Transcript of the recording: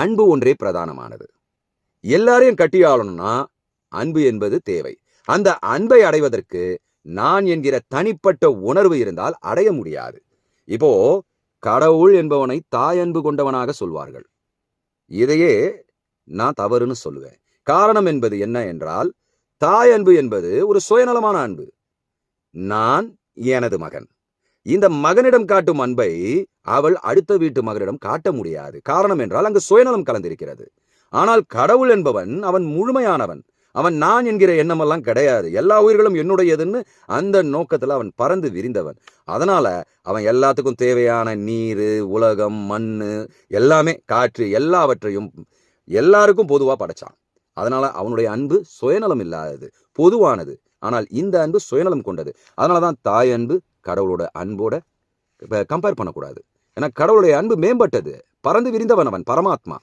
அன்பு ஒன்றே பிரதானமானது. எல்லாரையும் கட்டி ஆளணும்னா அன்பு என்பது தேவை. அந்த அன்பை அடைவதற்கு நான் என்கிற தனிப்பட்ட உணர்வு இருந்தால் அடைய முடியாது. இப்போ கடவுள் என்பவனை தாய் அன்பு கொண்டவனாக சொல்வார்கள். இதையே நான் தவறுன்னு சொல்லுவேன். காரணம் என்பது என்ன என்றால், தாய் அன்பு என்பது ஒரு சுயநலமான அன்பு. நான் எனது மகன், இந்த மகனிடம் காட்டும் அன்பை அவள் அடுத்த வீட்டு மகனிடம் காட்ட முடியாது. காரணம் என்றால் அங்கு சுயநலம் கலந்திருக்கிறது. ஆனால் கடவுள் என்பவன் அவன் முழுமையானவன். அவன் நான் என்கிற எண்ணமெல்லாம் கிடையாது. எல்லா உயிர்களும் என்னுடையதுன்னு அந்த நோக்கத்துல அவன் பறந்து விரிந்தவன். அதனால அவன் எல்லாத்துக்கும் தேவையான நீர், உலகம், மண்ணு, எல்லாமே காற்று, எல்லாவற்றையும் எல்லாருக்கும் பொதுவா படைச்சான். அதனால அவனுடைய அன்பு சுயநலம் இல்லாதது, பொதுவானது. ஆனால் இந்த அன்பு சுயநலம் கொண்டது. அதனாலதான் தாய் அன்பு கடவுளோட அன்போட கம்பேர் பண்ணக்கூடாது. ஏன்னா கடவுளுடைய அன்பு மேம்பட்டது. பறந்து விரிந்தவன் அவன், பரமாத்மா.